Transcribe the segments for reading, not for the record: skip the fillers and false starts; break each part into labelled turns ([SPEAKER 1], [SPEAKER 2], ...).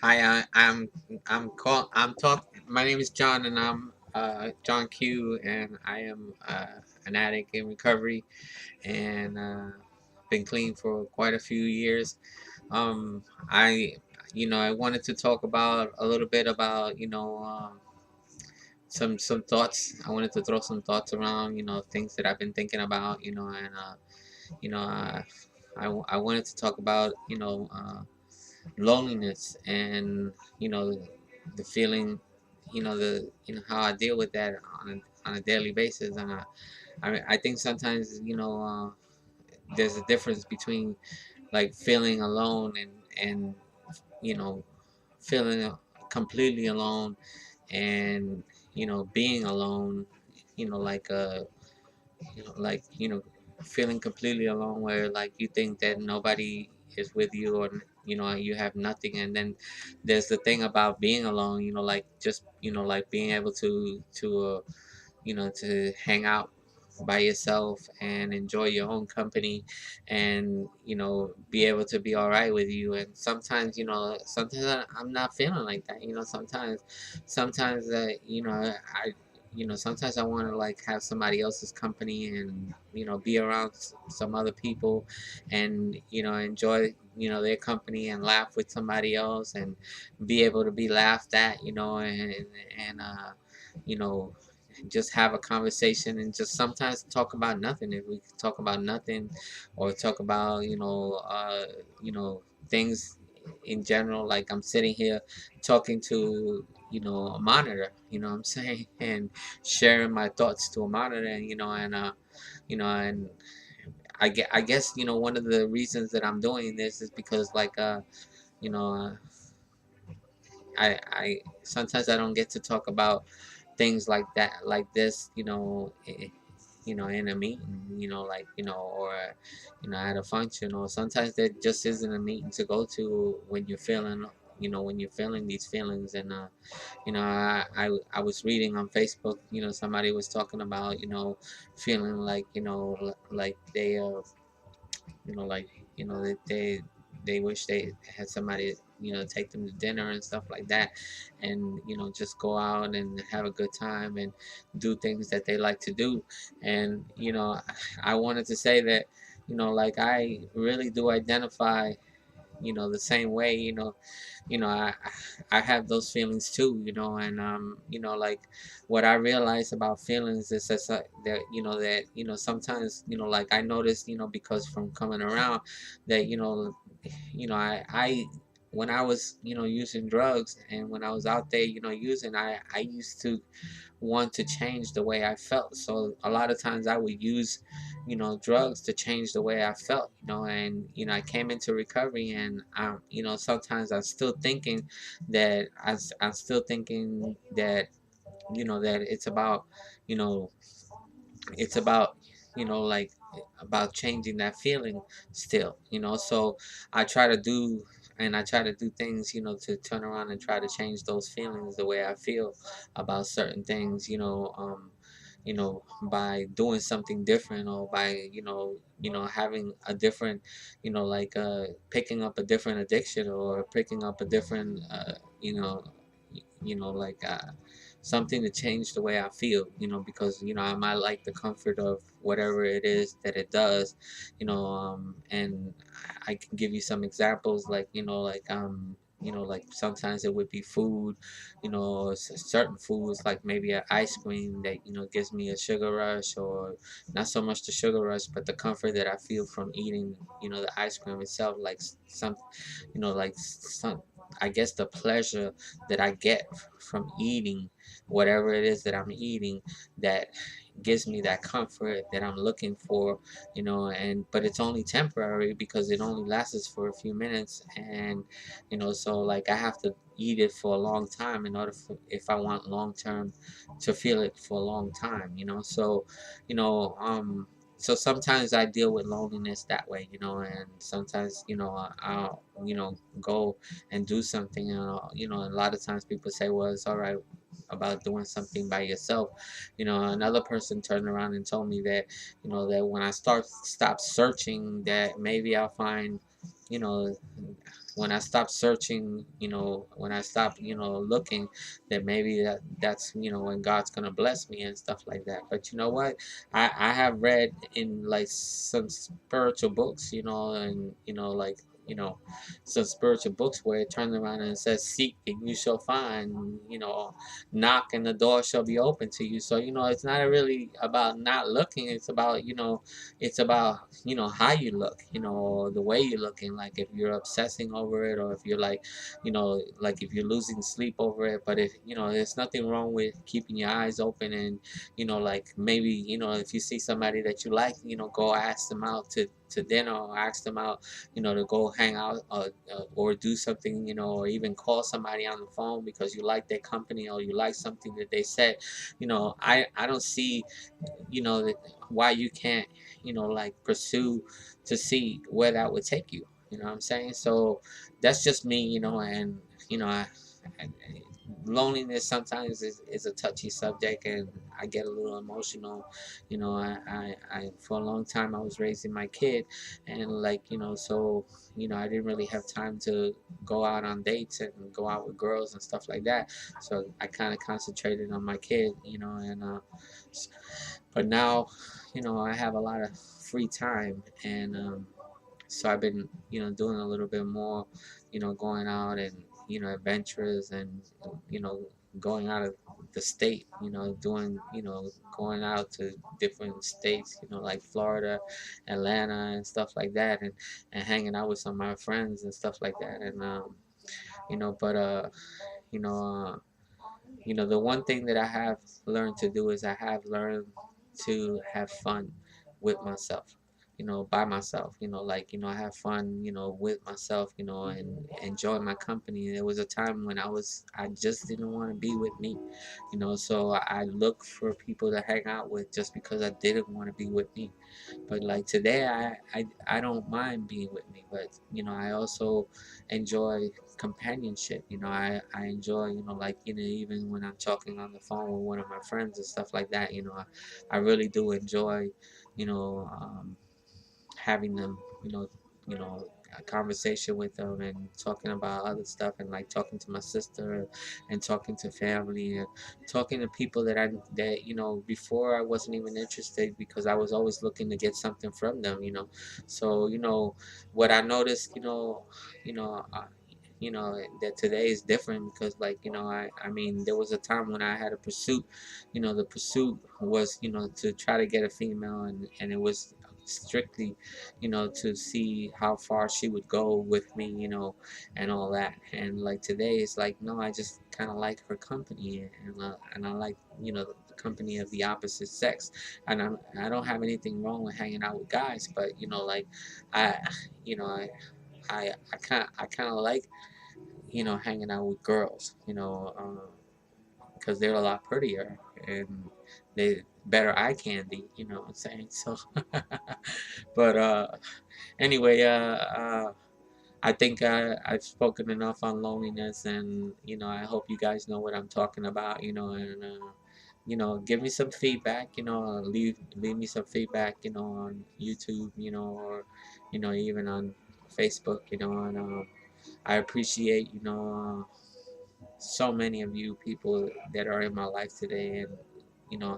[SPEAKER 1] Hi, I'm talk. My name is John, and I'm John Q, and I am an addict in recovery, and been clean for quite a few years. I I wanted to talk about a little bit about some thoughts. I wanted to throw some thoughts around, things that I've been thinking about, and you know uh, I wanted to talk about loneliness and the feeling, the how I deal with that on a daily basis. And I think sometimes there's a difference between like feeling alone and you know feeling completely alone, and being alone, like feeling completely alone where like you think that nobody is with you, or you have nothing. And then there's the thing about being alone, like just like being able to hang out by yourself and enjoy your own company, and be able to be all right with you. And sometimes I'm not feeling like that. Sometimes sometimes I want to like have somebody else's company, and be around some other people, and enjoy their company, and laugh with somebody else, and be able to be laughed at, and you know just have a conversation, and just sometimes talk about nothing. If we could talk about nothing, or talk about things in general, like I'm sitting here talking to a monitor, what I'm saying, and sharing my thoughts to a monitor, and I guess one of the reasons that I'm doing this is because like you know uh, I sometimes I don't get to talk about things like that, like this, in a meeting, or at a function, or sometimes there just isn't a meeting to go to when you're feeling, when you're feeling these feelings. And I was reading on Facebook, somebody was talking about, feeling like, like they like they wish they had somebody take them to dinner and stuff like that, and just go out and have a good time and do things that they like to do. And I wanted to say that like I really do identify the same way. I have those feelings too, and like what I realize about feelings is that sometimes like I noticed, because from coming around, that I when I was using drugs, and when I was out there using, I used to want to change the way I felt. So a lot of times I would use, drugs to change the way I felt, and I came into recovery, and sometimes I'm still thinking that that you know it's about like about changing that feeling still, so I try to do I try to do things, to turn around and try to change those feelings, the way I feel about certain things, by doing something different, or by having a different, like picking up a different addiction, or picking up a different you know like something to change the way I feel, because I might like the comfort of whatever it is that it does, and I can give you some examples, like like sometimes it would be food, certain foods, like maybe an ice cream that gives me a sugar rush, or not so much the sugar rush, but the comfort that I feel from eating the ice cream itself, like some like some, I guess the pleasure that I get from eating whatever it is that I'm eating, that gives me that comfort that I'm looking for, and but it's only temporary, because it only lasts for a few minutes. And so like I have to eat it for a long time in order for, if I want long term to feel it for a long time, so you know um so sometimes I deal with loneliness that way, and sometimes I'll go and do something, a lot of times people say, well, it's all right about doing something by yourself. Another person turned around and told me that when I stop searching, that maybe I'll find you know when I stop searching, when I stop, looking, then maybe that's when God's gonna bless me and stuff like that. But you know what? I have read in like some spiritual books, and like some spiritual books where it turns around and it says, "Seek and you shall find," knock and the door shall be open to you. So it's not really about not looking. It's about how you look, the way you're looking. Like if you're obsessing over it, or if you're like if you're losing sleep over it. But if there's nothing wrong with keeping your eyes open, and like maybe if you see somebody that you like, go ask them out to dinner, or ask them out to go hang out, or do something, or even call somebody on the phone because you like their company, or you like something that they said. I don't see that why you can't like pursue to see where that would take you. You know what I'm saying? So that's just me, and I loneliness sometimes is a touchy subject, and I get a little emotional. I for a long time I was raising my kid, and like so I didn't really have time to go out on dates and go out with girls and stuff like that. So I kind of concentrated on my kid, and but now I have a lot of free time, and so I've been doing a little bit more, going out and adventures, and you know going out of the state, doing going out to different states, like Florida, Atlanta, and stuff like that, and hanging out with some of my friends and stuff like that. And but you know uh, the one thing that I have learned to do is I have learned to have fun with myself, by myself, like, I have fun, with myself, and enjoy my company. There was a time when I just didn't want to be with me, so I look for people to hang out with just because I didn't want to be with me. But like today, I don't mind being with me, but I also enjoy companionship. I enjoy, like, even when I'm talking on the phone with one of my friends and stuff like that, I really do enjoy, you know, um, having them, a conversation with them and talking about other stuff, and like talking to my sister and talking to family and talking to people that before I wasn't even interested, because I was always looking to get something from them. So what I noticed, that today is different, because like I mean, there was a time when I had a pursuit. The pursuit was to try to get a female, and it was strictly to see how far she would go with me, and all that. And like today, it's like, no, I just kind of like her company, and I like the company of the opposite sex. And I don't have anything wrong with hanging out with guys, but like I you know I kind of like hanging out with girls, because they're a lot prettier, and they better eye candy, what I'm saying? So, but anyway, I think I've spoken enough on loneliness, and I hope you guys know what I'm talking about, and give me some feedback, leave me some feedback, on YouTube, or even on Facebook, and I appreciate so many of you people that are in my life today, and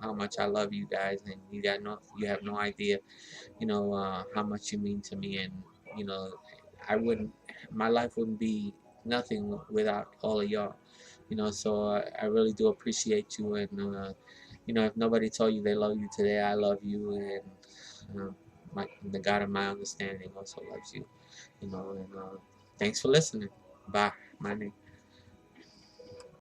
[SPEAKER 1] how much I love you guys, and you have no idea how much you mean to me. And you know I wouldn't my life wouldn't be nothing without all of y'all. So I really do appreciate you, and if nobody told you they love you today, I love you, and the God of my understanding also loves you. And thanks for listening. Bye. My name